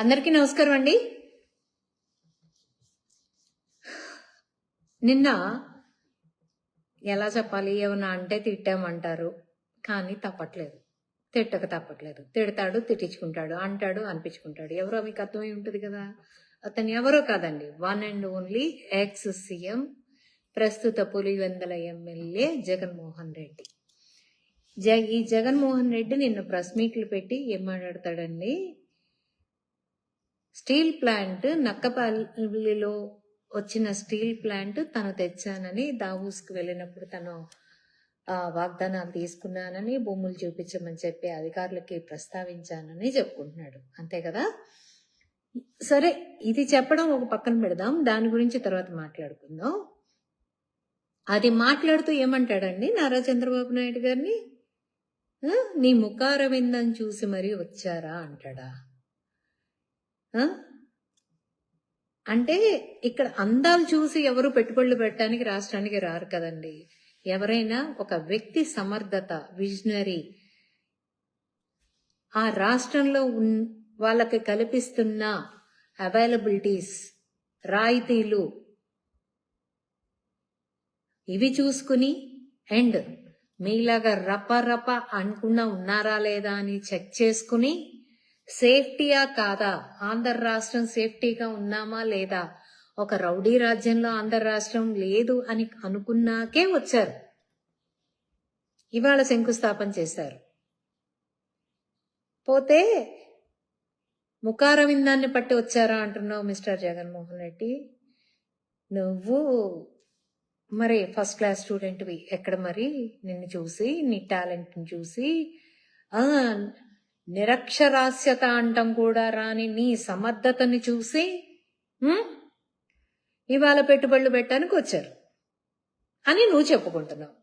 అందరికీ నమస్కారం అండి. నిన్న ఎలా చెప్పాలి, ఏమన్నా అంటే తిట్టామంటారు, కానీ తప్పట్లేదు. తిట్టక తప్పట్లేదు. తిడతాడు, తిట్టించుకుంటాడు, అంటాడు, అనిపించుకుంటాడు. ఎవరో మీకు అర్థమై ఉంటుంది కదా. అతను ఎవరో కాదండి, one and only ex CM, ప్రస్తుత పులివెందల ఎమ్మెల్యే జగన్మోహన్ రెడ్డి. ఈ జగన్మోహన్ రెడ్డి నిన్న ప్రెస్ మీట్లు పెట్టి ఏం మాట్లాడతాడండి, స్టీల్ ప్లాంట్ నక్కపల్లిలో వచ్చిన స్టీల్ ప్లాంట్ తను తెచ్చానని, దావూస్కి వెళ్ళినప్పుడు తను వాగ్దానాలు తీసుకున్నానని, భూములు చూపించమని చెప్పి అధికారులకి ప్రస్తావించానని చెప్పుకుంటున్నాడు. అంతే కదా. సరే, ఇది చెప్పడం ఒక పక్కన పెడదాం, దాని గురించి తర్వాత మాట్లాడుకుందాం. అది మాట్లాడుతూ ఏమంటాడండి నారా చంద్రబాబు నాయుడు గారిని, నీ ముఖార విందని చూసి మరీ వచ్చారా అంటాడా. అంటే ఇక్కడ అందాలు చూసి ఎవరు పెట్టుబడులు పెట్టడానికి రాష్ట్రానికి రారు కదండి. ఎవరైనా ఒక వ్యక్తి సమర్థత, విజనరీ, ఆ రాష్ట్రంలో వాళ్ళకి కల్పిస్తున్న అవైలబిలిటీస్, రాయితీలు ఇవి చూసుకుని, అండ్ మీలాగా రప అనుకున్నా ఉన్నారా లేదా అని చెక్ చేసుకుని, సేఫ్టీయా కాదా, ఆంధ్ర రాష్ట్రం సేఫ్టీగా ఉన్నామా లేదా, ఒక రౌడీ రాజ్యంలో ఆంధ్ర రాష్ట్రం లేదు అని అనుకున్నాకే వచ్చారు. ఇవాళ శంకుస్థాపన చేశారు. పోతే ముఖార విందాన్ని పట్టి వచ్చారా అంటున్నావు మిస్టర్ జగన్మోహన్ రెడ్డి. నువ్వు మరి ఫస్ట్ క్లాస్ స్టూడెంట్వి. ఎక్కడ మరి నిన్ను చూసి, నీ టాలెంట్ని చూసి, నిరక్షరాస్యత అంటం కూడా రాని నీ సమర్థతని చూసి ఇవాళ పెట్టుబడులు పెట్టడానికి వచ్చారు అని నువ్వు చెప్పుకుంటున్నావు.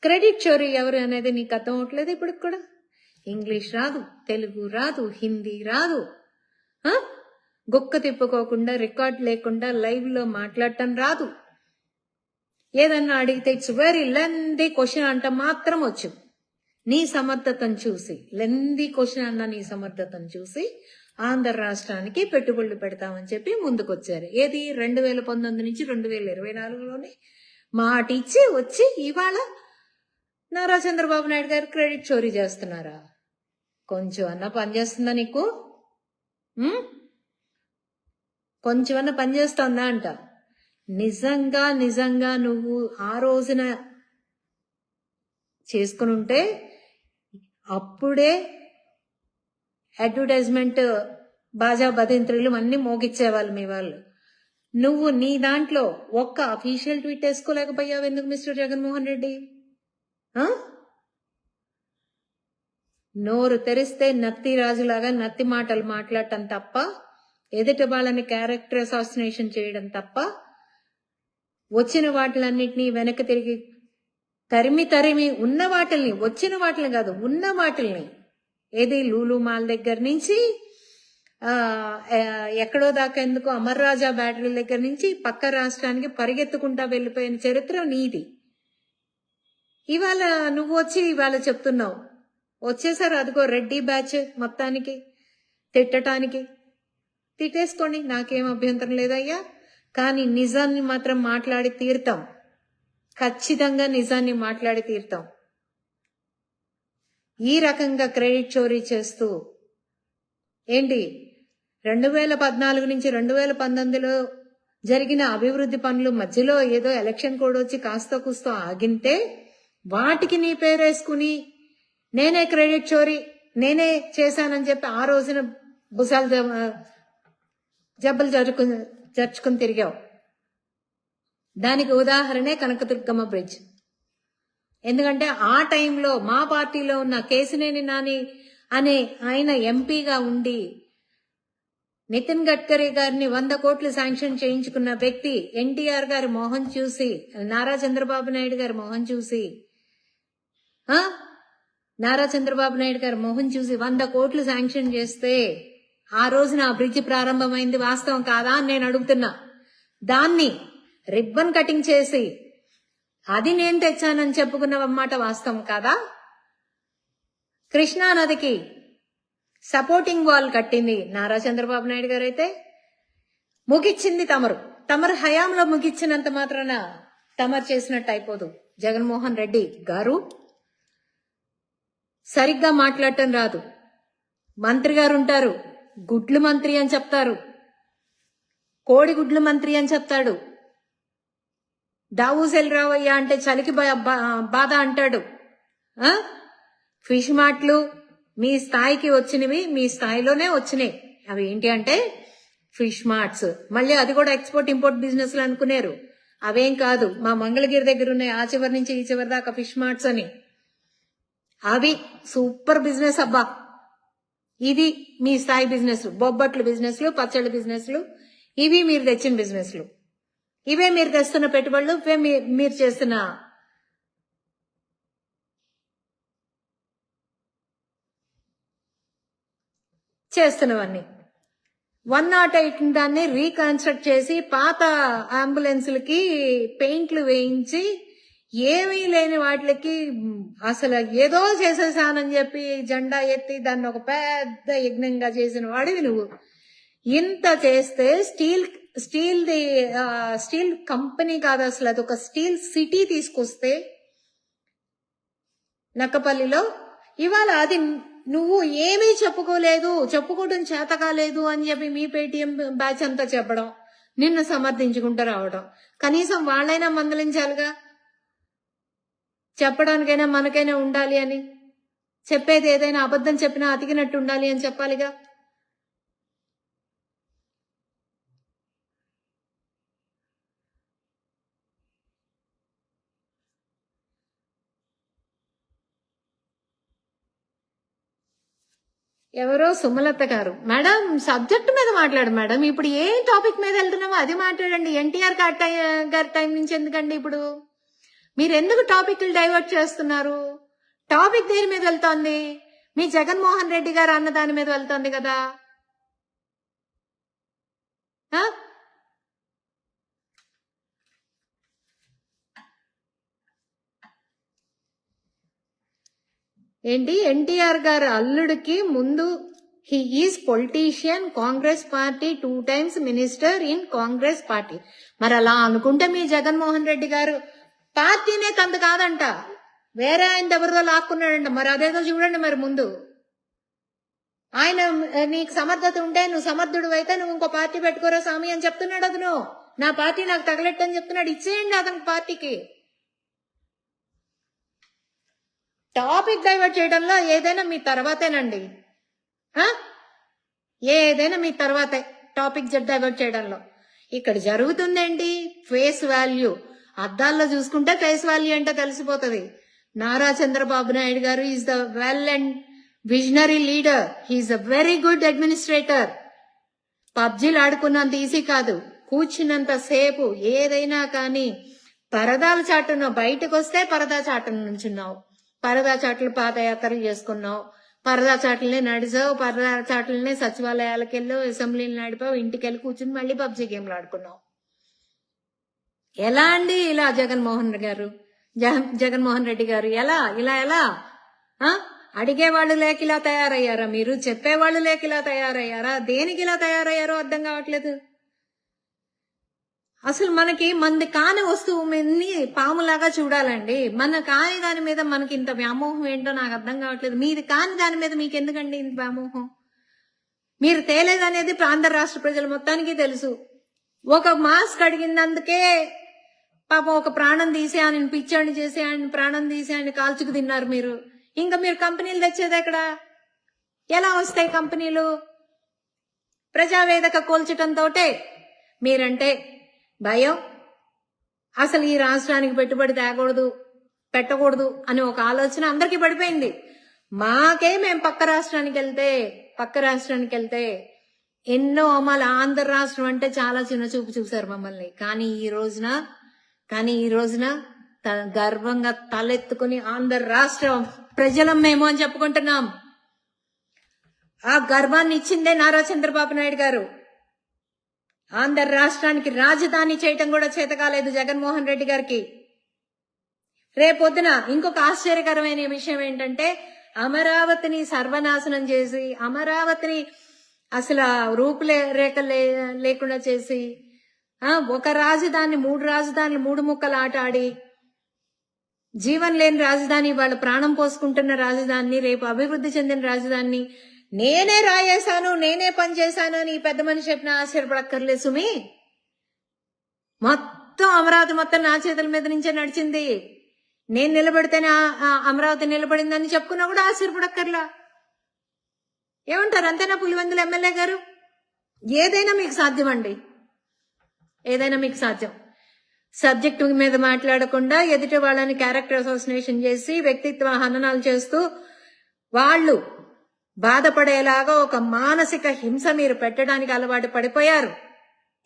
క్రెడిట్ చోరీ ఎవరు అనేది నీకు అర్థం అవట్లేదు. ఇప్పుడు కూడా ఇంగ్లీష్ రాదు, తెలుగు రాదు, హిందీ రాదు, గొక్క తిప్పుకోకుండా, రికార్డ్ లేకుండా లైవ్ లో మాట్లాడటం రాదు. ఏదన్నా అడిగితే ఇట్స్ వెరీ లెందీ క్వశ్చన్ అంట మాత్రం వచ్చు. నీ సమర్థతను చూసి, లెందీ క్వశ్చన్ అన్న నీ సమర్థతను చూసి ఆంధ్ర రాష్ట్రానికి పెట్టుబడులు పెడతామని చెప్పి ముందుకొచ్చారు. ఏది 2019 నుంచి 2024లోనే మాట ఇచ్చి వచ్చి ఇవాళ నారా చంద్రబాబు నాయుడు గారు క్రెడిట్ చోరీ చేస్తున్నారా? కొంచెం అన్నా పనిచేస్తుందా నీకు? కొంచెం అన్నా పనిచేస్తుందా అంట. నిజంగా నువ్వు ఆ రోజున చేసుకుని ఉంటే అప్పుడే అడ్వర్టైజ్మెంట్ బాజా బదింత్రులు అన్ని మోగిచ్చేవాళ్ళు మీ వాళ్ళు. నువ్వు నీ దాంట్లో ఒక్క అఫీషియల్ ట్వీట్ వేసుకోలేకపోయావు ఎందుకు మిస్టర్ జగన్మోహన్ రెడ్డి? నోరు తెరిస్తే నత్తి రాజులాగా నత్తి మాటలు మాట్లాడటం తప్ప, ఎదుటి వాళ్ళని క్యారెక్టర్ అసాసినేషన్ చేయడం తప్ప, వచ్చిన వాటిలన్నింటినీ వెనక్కి తిరిగి తరిమి ఉన్న వాటిల్ని, వచ్చిన వాటిని కాదు, ఉన్న వాటిల్ని, ఏది లూలు మాల్ దగ్గర నుంచి ఎక్కడో దాకా ఎందుకు అమర్ రాజా బ్యాటరీ దగ్గర నుంచి పక్క రాష్ట్రానికి పరిగెత్తుకుంటా వెళ్ళిపోయిన చరిత్ర నీది. ఇవాళ నువ్వు వచ్చి ఇవాళ చెప్తున్నావు, వచ్చేసారు అదిగో రెడ్డి బ్యాచ్ మొత్తానికి తిట్టడానికి. తిట్టేసుకోండి, నాకేం అభ్యంతరం లేదయ్యా. కానీ నిజాన్ని మాత్రం మాట్లాడి తీరుతాం, ఖచ్చితంగా నిజాన్ని మాట్లాడి తీరుతాం. ఈ రకంగా క్రెడిట్ చోరీ చేస్తూ ఏంటి 2014 నుంచి 2019లో జరిగిన అభివృద్ధి పనులు మధ్యలో ఏదో ఎలక్షన్ కోడ్ వచ్చి కాస్త కూస్తో ఆగింటే వాటికి నీ పేరేసుకుని నేనే క్రెడిట్ చోరీ నేనే చేశానని చెప్పి ఆ రోజున భుజాలు జబ్బలు జరుచుకుని తిరిగావు. దానికి ఉదాహరణే కనకదుర్గమ్మ బ్రిడ్జ్. ఎందుకంటే ఆ టైంలో మా పార్టీలో ఉన్న కేసినేని నాని అనే ఆయన ఎంపీగా ఉండి నితిన్ గడ్కరీ గారిని 100 కోట్లు శాంక్షన్ చేయించుకున్న వ్యక్తి ఎన్టీఆర్ గారి మొహం చూసి, నారా చంద్రబాబు నాయుడు గారి మొహం చూసి, 100 కోట్లు శాంక్షన్ చేస్తే ఆ రోజున ఆ బ్రిడ్జ్ ప్రారంభమైంది వాస్తవం కాదా అని నేను అడుగుతున్నా. దాన్ని రిబ్బన్ కటింగ్ చేసి అది నేను తెచ్చానని చెప్పుకున్నమాట వాస్తవం కాదా? కృష్ణా నదికి సపోర్టింగ్ వాల్ కట్టింది నారా చంద్రబాబు నాయుడు గారు అయితే, ముగిచ్చింది తమరు హయాంలో ముగిచ్చినంత మాత్రాన తమరు చేసినట్టు అయిపోదు. జగన్మోహన్ రెడ్డి గారు సరిగ్గా మాట్లాడటం రాదు. మంత్రి గారు ఉంటారు, గుడ్లు మంత్రి అని చెప్తారు, కోడి గుడ్లు మంత్రి అని చెప్తాడు. దావూసెల్ రావయ్య అంటే చలికి బాధ అంటాడు. ఫిష్ మార్ట్లు మీ స్థాయికి వచ్చినవి, మీ స్థాయిలోనే వచ్చినాయి. అవి ఏంటి అంటే ఫిష్ మార్ట్స్. మళ్ళీ అది కూడా ఎక్స్పోర్ట్ ఇంపోర్ట్ బిజినెస్ లో అనుకున్నారు. అవేం కాదు, మా మంగళగిరి దగ్గర ఉన్నాయి, ఆ చివరి నుంచి ఈ చివరి దాకా ఫిష్ మార్ట్స్ అని. అవి సూపర్ బిజినెస్ అబ్బా. ఇది మీ స్థాయి బిజినెస్లు, బొబ్బట్లు బిజినెస్లు, పచ్చళ్ళ బిజినెస్లు, ఇవి మీరు తెచ్చిన బిజినెస్లు, ఇవే మీరు తెస్తున్న పెట్టుబడులు, ఇవే మీరు చేస్తున్నవన్నీ. 108 దాన్ని రీకన్స్ట్రక్ట్ చేసి పాత అంబులెన్స్లకి పెయింట్లు వేయించి ఏమీ లేని వాటికి అసలు ఏదో చేసేసానని చెప్పి జెండా ఎత్తి దాన్ని ఒక పెద్ద యజ్ఞంగా చేసిన వాడివి నువ్వు. ఇంత చేస్తే స్టీల్ కంపెనీ కాదు అసలు, అది ఒక స్టీల్ సిటీ తీసుకొస్తే నక్కపల్లిలో, ఇవాళ అది నువ్వు ఏమీ చెప్పుకోవడం చేత కాలేదు అని చెప్పి మీ పేటీఎం బ్యాచ్ అంతా చెప్పడం, నిన్ను సమర్థించుకుంటూ రావడం. కనీసం వాళ్ళైనా మందలించాలిగా, చెప్పడానికైనా మనకైనా ఉండాలి అని. చెప్పేది ఏదైనా అబద్ధం చెప్పినా అతికినట్టు ఉండాలి అని చెప్పాలిగా. ఎవరో సుమలత గారు, మేడం సబ్జెక్ట్ మీద మాట్లాడు మేడం, ఇప్పుడు ఏ టాపిక్ మీద వెళ్తున్నామో అది మాట్లాడండి. ఎన్టీఆర్ గారి టైం నుంచి ఎందుకండి ఇప్పుడు మీరు ఎందుకు టాపిక్లు డైవర్ట్ చేస్తున్నారు? టాపిక్ దేని మీద వెళ్తోంది? మీ జగన్మోహన్ రెడ్డి గారు అన్న దాని మీద వెళ్తోంది కదా. ఏంటి, ఎన్టీఆర్ గారు అల్లుడికి ముందు he is politician, Congress party, 2 times minister in Congress party. మరి అలా అనుకుంటే మీ జగన్మోహన్ రెడ్డి గారు పార్టీనే తందు కాదంట, వేరే ఆయన ఎవరిదో లాక్కున్నాడంట. మరి అదేదో చూడండి. మరి ముందు ఆయన నీకు సమర్థత ఉంటే, నువ్వు సమర్థుడు అయితే నువ్వు ఇంకో పార్టీ పెట్టుకోరా స్వామి అని చెప్తున్నాడు. అతను నా పార్టీ నాకు తగలెట్టని చెప్తున్నాడు. ఇచ్చేయండి అతని పార్టీకి. టాపిక్ డైవర్ట్ చేయడంలో ఏదైనా మీ తర్వాతేనండి, ఏదైనా మీ తర్వాతే టాపిక్ డైవర్ట్ చేయడంలో. ఇక్కడ జరుగుతుందేంటి, ఫేస్ వాల్యూ. అద్దాల్లో చూసుకుంటే ఫేస్ వాల్యూ అంటే తెలిసిపోతుంది. Nara Chandrababu Naidu garu is the well and visionary leader, he's a very good administrator. పబ్జీలు ఆడుకున్నంత ఈజీ కాదు, కూర్చున్నంత సేపు ఏదైనా కానీ పరదాల చాటున బయటకు వస్తే పరదా చాటున నుంచున్నావు, పరదా చాట్లు పాదయాత్రలు చేసుకున్నావు, పరదా చాట్లనే నడిచావు, పరదా చాట్లనే సచివాలయాలకు వెళ్ళావు, అసెంబ్లీని నడిపావు, ఇంటికి వెళ్ళి కూర్చుని మళ్ళీ పబ్జీ గేమ్లు ఆడుకున్నావు. ఎలా అండి ఇలా జగన్మోహన్ రెడ్డి గారు ఎలా అడిగేవాళ్ళు లేక ఇలా తయారయ్యారా? మీరు చెప్పేవాళ్ళు లేక ఇలా తయారయ్యారా? దేనికి ఇలా తయారయ్యారో అర్థం కావట్లేదు. అసలు మనకి మంది కాని వస్తువు మీదని పాములాగా చూడాలండి. మన కాని దాని మీద మనకి ఇంత వ్యామోహం ఏంటో నాకు అర్థం కావట్లేదు. మీది కాని దాని మీద మీకు ఎందుకండి ఇంత వ్యామోహం? మీరు తేలేదనేది ఆంధ్ర రాష్ట్ర ప్రజలు మొత్తానికి తెలుసు. ఒక మాస్క్ అడిగినందుకే పాపం ఒక ప్రాణం తీసి ఆయన పిచ్చాడిని చేసి ఆయన ప్రాణం తీసి ఆయన కాల్చుకు తిన్నారు మీరు. ఇంకా మీరు కంపెనీలు తెచ్చేది ఎక్కడ? ఎలా వస్తాయి కంపెనీలు? ప్రజావేదిక కూల్చటంతో మీరంటే భయం. అసలు ఈ రాష్ట్రానికి పెట్టుబడి పెట్టకూడదు అనే ఒక ఆలోచన అందరికీ పడిపోయింది. మేము పక్క రాష్ట్రానికి వెళ్తే ఎన్నో అమలు. ఆంధ్ర రాష్ట్రం అంటే చాలా చిన్న చూపు చూశారు మమ్మల్ని. కానీ ఈ రోజున గర్వంగా తలెత్తుకుని ఆంధ్ర రాష్ట్రం ప్రజలం మేము అని చెప్పుకుంటున్నాం. ఆ గర్వాన్ని ఇచ్చిందే నారా చంద్రబాబు నాయుడు గారు. ఆంధ్ర రాష్ట్రానికి రాజధాని చేయటం కూడా చేత కాలేదు జగన్మోహన్ రెడ్డి గారికి. రేపొద్దున ఇంకొక ఆశ్చర్యకరమైన విషయం ఏంటంటే, అమరావతిని సర్వనాశనం చేసి, అమరావతిని అసలు రూపురేఖలు లేకుండా చేసి, ఒక రాజధాని 3 రాజధానులు 3 ముక్కలు ఆట ఆడి, జీవన్ లేని రాజధాని, వాళ్ళ ప్రాణం పోసుకుంటున్న రాజధానిని, రేపు అభివృద్ధి చెందిన రాజధానిని నేనే రాయేశాను, నేనే పనిచేశాను అని ఈ పెద్ద మనిషి చెప్పిన ఆశ్చర్యపడక్కర్లేదు సుమి. మొత్తం అమరావతి మొత్తం నా చేతుల మీద నుంచే నడిచింది, నేను నిలబడితేనే అమరావతి నిలబడిందని చెప్పుకున్నా కూడా ఆశ్చర్యపడక్కర్లా. ఏమంటారు? అంతేనా పులివెందుల ఎమ్మెల్యే గారు? ఏదైనా మీకు సాధ్యం అండి, ఏదైనా మీకు సాధ్యం. సబ్జెక్టు మీద మాట్లాడకుండా ఎదుటి వాళ్ళని క్యారెక్టర్ అసోసినేషన్ చేసి వ్యక్తిత్వ హననాలు చేస్తూ వాళ్ళు బాధపడేలాగా ఒక మానసిక హింస మీరు పెట్టడానికి అలవాటు పడిపోయారు.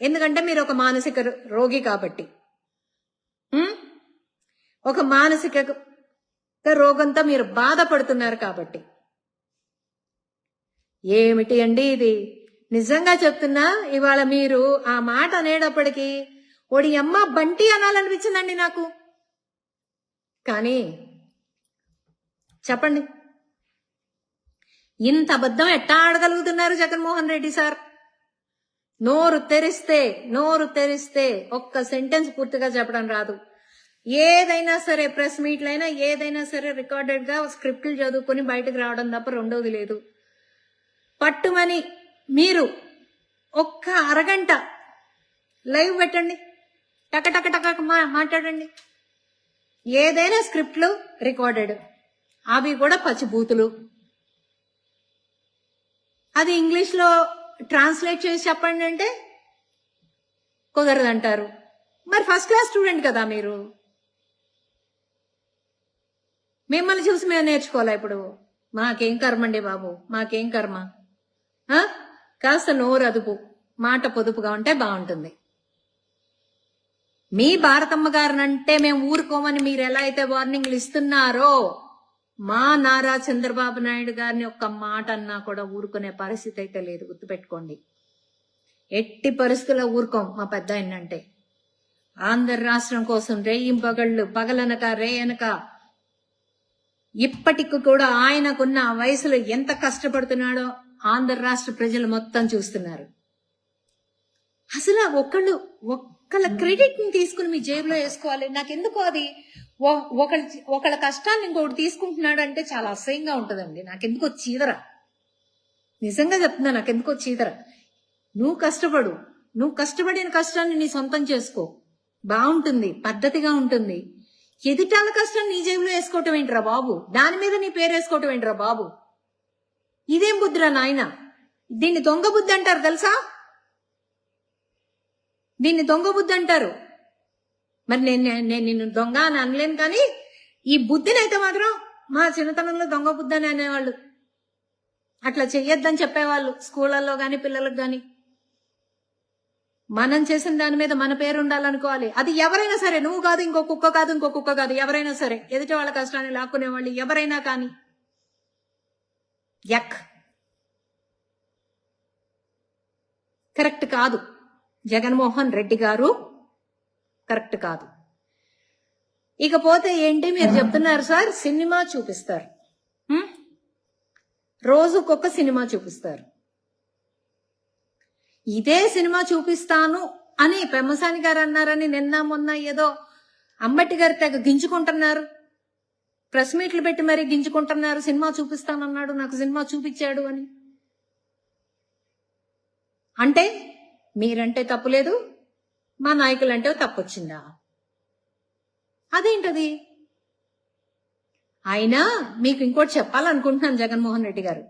ఎందుకంటే మీరు ఒక మానసిక రోగి కాబట్టి, ఒక మానసిక రోగంతో మీరు బాధపడుతున్నారు కాబట్టి. ఏమిటి అండి ఇది? నిజంగా చెప్తున్నా, ఇవాళ మీరు ఆ మాట అనేటప్పటికీ ఓడి అమ్మ బంటి అనాలనిపించిందండి నాకు. కానీ చెప్పండి, ఇంత అబద్ధం ఎట్టా ఆడగలుగుతున్నారు జగన్మోహన్ రెడ్డి సార్? నోరు తెరిస్తే ఒక్క సెంటెన్స్ పూర్తిగా చెప్పడం రాదు. ఏదైనా సరే ప్రెస్ మీట్లైనా ఏదైనా సరే రికార్డెడ్ గా స్క్రిప్ట్లు చదువుకొని బయటకు రావడం తప్ప రెండోది లేదు. పట్టుమని మీరు ఒక్క అరగంట లైవ్ పెట్టండి, టక టక టక మాట్లాడండి. ఏదైనా స్క్రిప్ట్లు రికార్డెడ్, అవి కూడా పచ్చిబూతులు. అది ఇంగ్లీష్ లో ట్రాన్స్లేట్ చేసి చెప్పండి అంటే కుదరదంటారు. మరి ఫస్ట్ క్లాస్ స్టూడెంట్ కదా మీరు, మిమ్మల్ని చూసి మేము నేర్చుకోవాలా ఇప్పుడు? మాకేం కర్మ అండి బాబు, మాకేం కర్మ. కాస్త నోరు అదుపు, మాట పొదుపుగా ఉంటే బాగుంటుంది. మీ భారతమ్మ గారినంటే మేము ఊరుకోమని మీరు ఎలా అయితే వార్నింగ్లు ఇస్తున్నారో, మా నారా చంద్రబాబు నాయుడు గారిని ఒక్క మాట అన్నా కూడా ఊరుకునే పరిస్థితి అయితే లేదు, గుర్తుపెట్టుకోండి. ఎట్టి పరిస్థితుల్లో ఊరుకోం మా పెద్ద ఆయనంటే. ఆంధ్ర రాష్ట్రం కోసం రేయింపగళ్ళు పగలనక రేయనక ఇప్పటికి కూడా ఆయనకున్న వయసులో ఎంత కష్టపడుతున్నాడో ఆంధ్ర రాష్ట్ర ప్రజలు మొత్తం చూస్తున్నారు. అసలు ఒక్కళ్ళ క్రెడిట్ ని తీసుకుని మీ జేబులో వేసుకోవాలి. నాకెందుకు అది ఒకళ్ళ కష్టాన్ని ఇంకొకటి తీసుకుంటున్నాడు అంటే చాలా అసహ్యంగా ఉంటదండి. నాకెందుకో చీదర, నిజంగా చెప్తున్నా, నాకెందుకో చీదర. నువ్వు కష్టపడిన కష్టాన్ని నీ సొంతం చేసుకో, బాగుంటుంది, పద్ధతిగా ఉంటుంది. ఎదుటాల కష్టం నీ జేబులో వేసుకోవటం ఏంట్రా బాబు? దాని మీద నీ పేరు వేసుకోవటం ఏంట్రా బాబు? ఇదేం బుద్ధిరా నాయన? దీన్ని దొంగ బుద్ధి అంటారు తెలుసా? దీన్ని దొంగ బుద్ధి అంటారు. మరి నేను నిన్ను దొంగ అని అనలేను, కానీ ఈ బుద్ధిని అయితే మాత్రం మా చిన్నతనంలో దొంగ బుద్ధి అని అనేవాళ్ళు. అట్లా చెయ్యొద్దని చెప్పేవాళ్ళు స్కూళ్ళల్లో గాని పిల్లలకు గాని. మనం చేసిన దాని మీద మన పేరు ఉండాలనుకోవాలి. అది ఎవరైనా సరే, నువ్వు కాదు, ఇంకో కుక్క కాదు, ఎవరైనా సరే, ఎదుటి వాళ్ళ కష్టాన్ని లాక్కునే వాళ్ళు ఎవరైనా కానీ. కరెక్ట్ కాదు జగన్మోహన్ రెడ్డి గారు, కరెక్ట్ కాదు. ఇకపోతే ఏంటి మీరు చెప్తున్నారు సార్, సినిమా చూపిస్తారు, రోజుకొక సినిమా చూపిస్తారు. ఇదే సినిమా చూపిస్తాను అని పెమ్మసాని గారు అన్నారని నిన్న మొన్న ఏదో అంబటి గారు తెగ గింజుకుంటున్నారు, ప్రెస్ మీట్లు పెట్టి మరీ గింజుకుంటున్నారు. సినిమా చూపిస్తానన్నాడు, నాకు సినిమా చూపించాడు అని. అంటే మీరంటే తప్పులేదు, మా నాయకులంటే తప్పొచ్చిందా? అదేంటది? అయినా మీకు ఇంకోటి చెప్పాలనుకుంటున్నాను జగన్మోహన్ రెడ్డి గారు.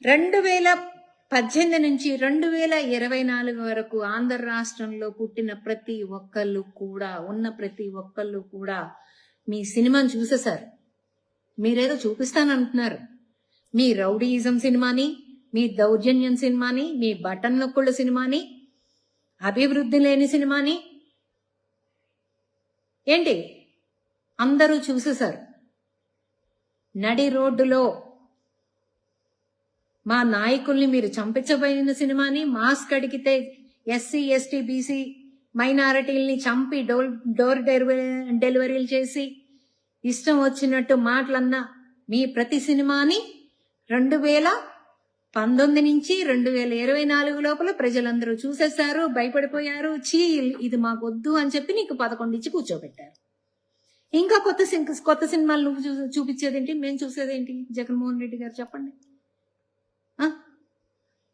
2018 నుంచి 2024 వరకు ఆంధ్ర రాష్ట్రంలో పుట్టిన ప్రతి ఒక్కళ్ళు కూడా మీ సినిమాని చూసేశారు. మీరేదో చూపిస్తానంటున్నారు. మీ రౌడీయిజం సినిమాని, మీ దౌర్జన్యం సినిమాని, మీ బటన్ నొక్కుళ్ళ సినిమాని, అభివృద్ధి లేని సినిమాని ఏంటి అందరూ చూసేశారు. నడి రోడ్డులో మా నాయకుల్ని మీరు చంపించబోయిన సినిమాని, మాస్క్ అడిగితే ఎస్సీ ఎస్టీ బీసీ మైనారిటీల్ని చంపి డోర్ డెలివరీలు చేసి ఇష్టం వచ్చినట్టు మాటలన్నా మీ ప్రతి సినిమాని 2019 నుంచి 2024 లోపల ప్రజలందరూ చూసేశారు, భయపడిపోయారు. ఇది మాకొద్దు అని చెప్పి నీకు 11 ఇచ్చి కూర్చోబెట్టారు. ఇంకా కొత్త సినిమాలు నువ్వు చూపించేదేంటి, మేము చూసేదేంటి? జగన్మోహన్ రెడ్డి గారు చెప్పండి.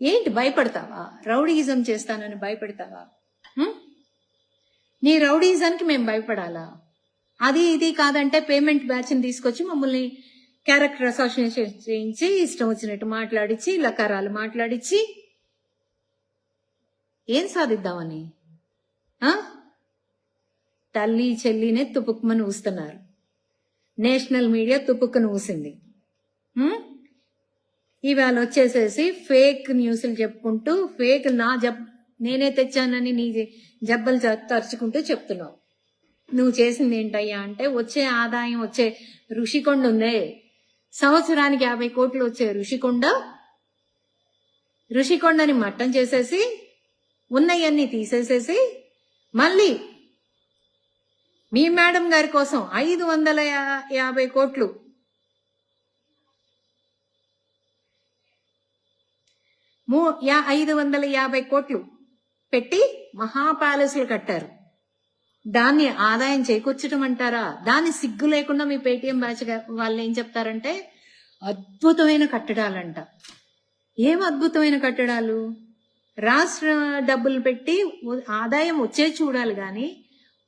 ఏంటి భయపడతావా? రౌడీయిజం చేస్తానని భయపడతావా? నీ రౌడీయిజానికి మేము భయపడాలా? అది ఇది కాదంటే పేమెంట్ బ్యాచ్ని తీసుకొచ్చి మమ్మల్ని క్యారెక్టర్ అసోసియేషన్ చేయించి ఇష్టం వచ్చినట్టు మాట్లాడించి లకారాలు మాట్లాడించి ఏం సాధిద్దామని తల్లి చెల్లినే తుపుక్కుమని ఊస్తున్నారు. National media తుపుక్కుని ఊసింది. ఇవాళ వచ్చేసేసి ఫేక్ న్యూస్లు చెప్పుకుంటూ నేనే తెచ్చానని నీ జబ్బలు తరుచుకుంటూ చెప్తున్నావు. నువ్వు చేసింది ఏంటయ్యా అంటే వచ్చే ఆదాయం వచ్చే ఋషికొండ ఉందే, సంవత్సరానికి 50 కోట్లు వచ్చే ఋషికొండని మట్టం చేసేసి ఉన్నయన్ని తీసేసేసి మళ్ళీ మీ మేడం గారి కోసం 550 కోట్లు పెట్టి మహా ప్యాలెస్లు కట్టారు. దాన్ని ఆదాయం చేకూర్చడం అంటారా? దాన్ని సిగ్గు లేకుండా మీ పేటీఎం బ్యాచ్ వాళ్ళు ఏం చెప్తారంటే అద్భుతమైన కట్టడాలంట. ఏం అద్భుతమైన కట్టడాలు? రాష్ట్ర డబ్బులు పెట్టి ఆదాయం వచ్చే చూడాలి గాని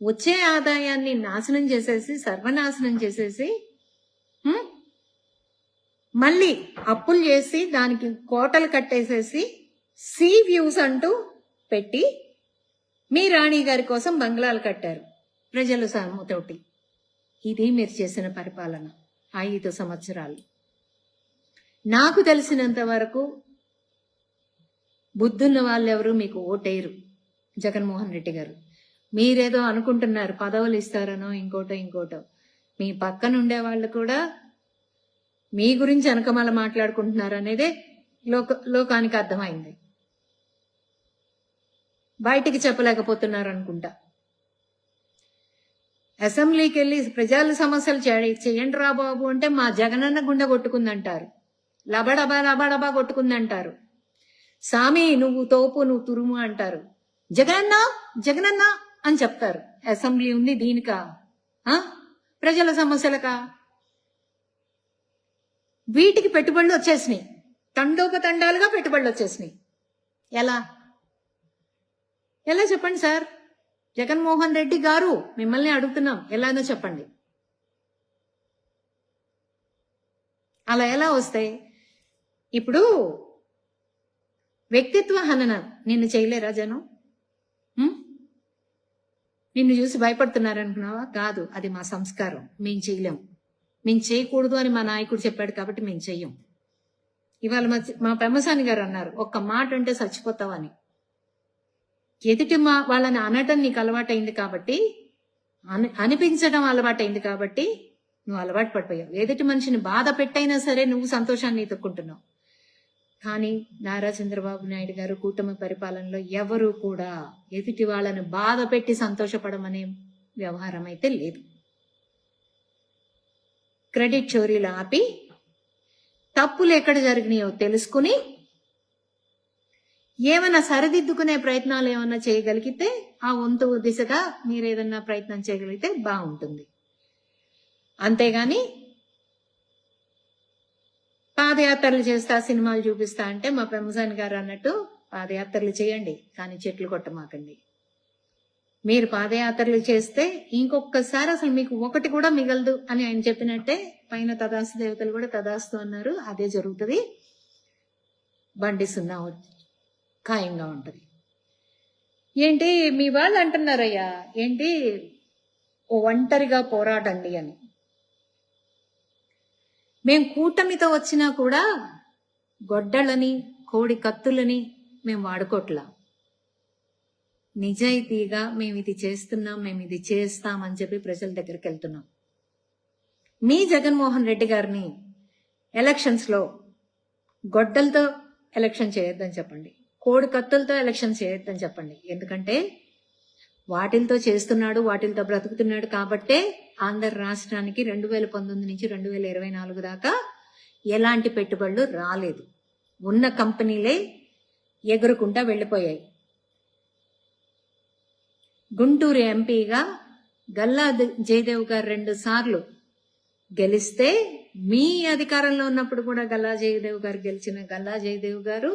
వచ్చే ఆదాయాన్ని నాశనం చేసేసి సర్వనాశనం చేసేసి మళ్ళీ అప్పులు చేసి దానికి కోటలు కట్టేసేసి సీ వ్యూస్ అంటూ పెట్టి మీ రాణి గారి కోసం బంగ్లాలు కట్టారు ప్రజల సొమ్ముతోటి. ఇది మీరు చేసిన పరిపాలన 5 సంవత్సరాలు. నాకు తెలిసినంత వరకు బుద్ధున్న వాళ్ళెవరూ మీకు ఓటేరు. జగన్మోహన్ రెడ్డి గారు మీరేదో అనుకుంటున్నారు పదవులు ఇస్తారనో ఇంకోటో. మీ పక్కన ఉండే వాళ్ళు కూడా మీ గురించి వెనకమాల మాట్లాడుకుంటున్నారు అనేదే లోకానికి అర్థమైంది. బయటికి చెప్పలేకపోతున్నారు అనుకుంటా. అసెంబ్లీకి వెళ్ళి ప్రజల సమస్యలు చేయండి రా బాబు అంటే మా జగనన్న గుండె కొట్టుకుందంటారు, లబడబా కొట్టుకుందంటారు. సామి నువ్వు తోపు నువ్వు తురుము అంటారు. జగనన్న అని చెప్తారు. అసెంబ్లీ ఉంది దీనికా? ప్రజల సమస్యలకా? వీటికి పెట్టుబడులు వచ్చేసినాయి, తండోపతండాలుగా పెట్టుబడులు వచ్చేసినాయి. ఎలా చెప్పండి సార్? జగన్మోహన్ రెడ్డి గారు మిమ్మల్ని అడుగుతున్నాం, ఎలానో చెప్పండి. అలా ఎలా వస్తాయి? ఇప్పుడు వ్యక్తిత్వ హననం నిన్ను చేయలేరా జనం? నిన్ను చూసి భయపడుతున్నారనుకున్నావా? కాదు, అది మా సంస్కారం. మేము చేయకూడదు అని మా నాయకుడు చెప్పాడు కాబట్టి మేము చెయ్యం. ఇవాళ మా పెమ్మసాని గారు అన్నారు, ఒక్క మాట అంటే చచ్చిపోతావని. ఎదుటి వాళ్ళని అనటం నీకు అలవాటైంది కాబట్టి, అనిపించడం అలవాటైంది కాబట్టి నువ్వు అలవాటు పడిపోయావు. ఎదుటి మనిషిని బాధ పెట్టైనా సరే నువ్వు సంతోషాన్ని ఎత్తుక్కుంటున్నావు. కానీ నారా చంద్రబాబు నాయుడు గారు కూటమి పరిపాలనలో ఎవరు కూడా ఎదుటి వాళ్ళని బాధ పెట్టి సంతోషపడమనే వ్యవహారం అయితే లేదు. క్రెడిట్ చోరీలు ఆపి తప్పులు ఎక్కడ జరిగినాయో తెలుసుకుని ఏమైనా సరిదిద్దుకునే ప్రయత్నాలు ఏమన్నా చేయగలిగితే ఆ వంతు దిశగా మీరు ఏదన్నా ప్రయత్నం చేయగలిగితే బాగుంటుంది. అంతేగాని పాదయాత్రలు చేస్తా సినిమాలు చూపిస్తా అంటే మా పెమ్మసాని గారు అన్నట్టు పాదయాత్రలు చేయండి కానీ చెట్లు కొట్టమాకండి. మీరు పాదయాత్రలు చేస్తే ఇంకొకసారి అసలు మీకు ఒకటి కూడా మిగలదు అని ఆయన చెప్పినట్టే పైన తదాస్తు దేవతలు కూడా తదాస్తు అన్నారు. అదే జరుగుతుంది. బండి సున్నా ఖాయంగా ఉంటది. ఏంటి మీ వాళ్ళు అంటున్నారయ్యా, ఏంటి ఒంటరిగా పోరాటండి అని. మేం కూటమితో వచ్చినా కూడా గొడ్డళ్ళని కోడి కత్తులని మేము వాడుకోట్లా. నిజాయితీగా మేము ఇది చేస్తున్నాం, మేము ఇది చేస్తామని చెప్పి ప్రజల దగ్గరికి వెళ్తున్నాం. మీ జగన్మోహన్ రెడ్డి గారిని ఎలక్షన్స్ లో గొడ్డలతో ఎలక్షన్ చేయొద్దని చెప్పండి, కోడి కత్తులతో ఎలక్షన్ చేయొద్దని చెప్పండి. ఎందుకంటే వాటిలతో చేస్తున్నాడు, వాటిలతో బ్రతుకుతున్నాడు కాబట్టే ఆంధ్ర రాష్ట్రానికి 2019 నుంచి 2024 దాకా ఎలాంటి పెట్టుబడులు రాలేదు. ఉన్న కంపెనీలే ఎగురుకుంటా వెళ్ళిపోయాయి. గుంటూరు ఎంపీగా గల్లా జయదేవ్ గారు 2 సార్లు గెలిస్తే, మీ అధికారంలో ఉన్నప్పుడు కూడా గల్లా జయదేవ్ గారు గెలిచిన గల్లా జయదేవ్ గారు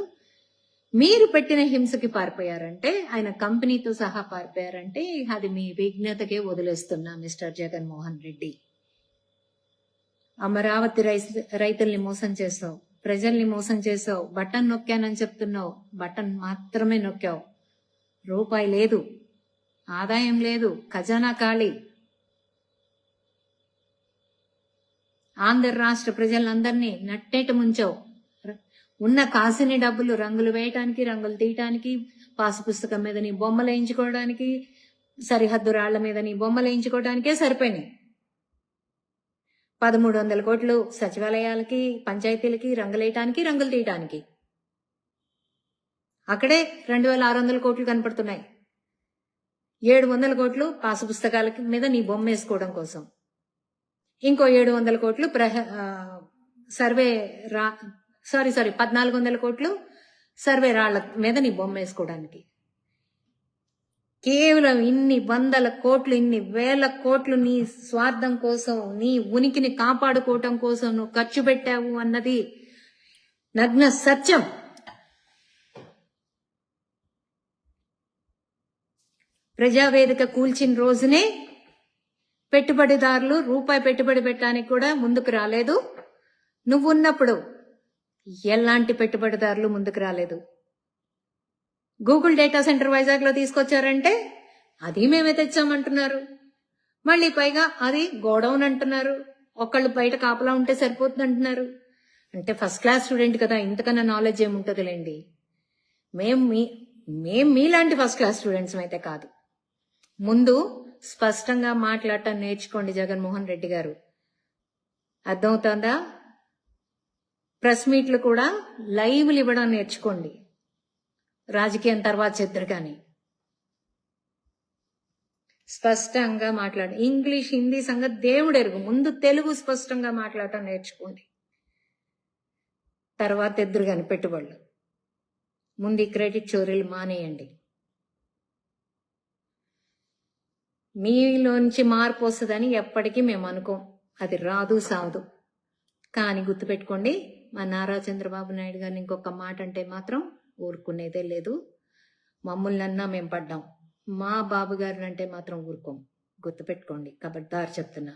మీరు పెట్టిన హింసకి పారిపోయారంటే, ఆయన కంపెనీతో సహా పారిపోయారంటే అది మీ విఘ్నతకే వదిలేస్తున్నా మిస్టర్ జగన్మోహన్ రెడ్డి. అమరావతి రైతుల్ని మోసం చేసావు, ప్రజల్ని మోసం చేసావు. బటన్ నొక్కానని చెప్తున్నావు, బటన్ మాత్రమే నొక్కావు. రూపాయి లేదు, ఆదాయం లేదు, ఖజానా ఖాళీ. ఆంధ్ర రాష్ట్ర ప్రజలందరినీ నట్టేట ముంచావు. ఉన్న కాసిని డబ్బులు రంగులు వేయటానికి, రంగులు తీయటానికి, పాసు పుస్తకం మీద నీ బొమ్మలు వేయించుకోవడానికి, సరిహద్దు రాళ్ల మీద నీ బొమ్మలు వేయించుకోవడానికే సరిపోయినాయి. 1300 కోట్లు సచివాలయాలకి, పంచాయతీలకి రంగులేయటానికి, రంగులు తీయటానికి. అక్కడే 2600 కోట్లు కనపడుతున్నాయి. 700 కోట్లు పాసు పుస్తకాల మీద నీ బొమ్మ వేసుకోవడం కోసం. ఇంకో 700 కోట్లు సర్వే 1400 కోట్లు సర్వే రాళ్ల మీద నీ బొమ్మ వేసుకోవడానికి. కేవలం ఇన్ని 100 కోట్లు, ఇన్ని 1000 కోట్లు నీ స్వార్థం కోసం, నీ ఉనికిని కాపాడుకోవటం కోసం నువ్వు ఖర్చు పెట్టావు అన్నది నగ్న సత్యం. ప్రజావేదిక కూల్చిన రోజునే పెట్టుబడిదారులు రూపాయి పెట్టుబడి పెట్టడానికి కూడా ముందుకు రాలేదు. నువ్వున్నప్పుడు ఎలాంటి పెట్టుబడిదారులు ముందుకు రాలేదు. గూగుల్ డేటా సెంటర్ వైజాగ్ లో తీసుకొచ్చారంటే అది మేమే తెచ్చామంటున్నారు. మళ్ళీ పైగా అది గోడౌన్ అంటున్నారు. ఒకళ్ళు బయట కాపలా ఉంటే సరిపోతుంది అంటున్నారు. అంటే ఫస్ట్ క్లాస్ స్టూడెంట్ కదా, ఇంతకన్నా నాలెడ్జ్ ఏముంటుందిలేండి. మేం మీలాంటి ఫస్ట్ క్లాస్ స్టూడెంట్స్ అయితే కాదు. ముందు స్పష్టంగా మాట్లాడటం నేర్చుకోండి జగన్మోహన్ రెడ్డి గారు. అర్థమవుతుందా? ప్రెస్ మీట్లు కూడా లైవ్లు ఇవ్వడం నేర్చుకోండి. రాజకీయం తర్వాత చెద్దరు కానీ స్పష్టంగా మాట్లాడు. ఇంగ్లీష్, హిందీ సంగతి దేవుడు ఎరుగు. ముందు తెలుగు స్పష్టంగా మాట్లాడటం నేర్చుకోండి, తర్వాత ఎదురు కానీ పెట్టుబడులు. ముందు ఈ క్రెడిట్ చోరీలు మానేయండి. మీలోంచి మార్పు వస్తుందని ఎప్పటికీ మేము అనుకోం. అది రాదు, సాదు. కానీ గుర్తుపెట్టుకోండి, మా నారా చంద్రబాబు నాయుడు గారిని ఇంకొక మాట అంటే మాత్రం ఊరుకునేదే లేదు. మమ్మల్నన్నా మేము పడ్డాం, మా బాబు గారిని అంటే మాత్రం ఊరుకోం. గుర్తుపెట్టుకోండి, ఖబర్దార్ చెప్తున్నా.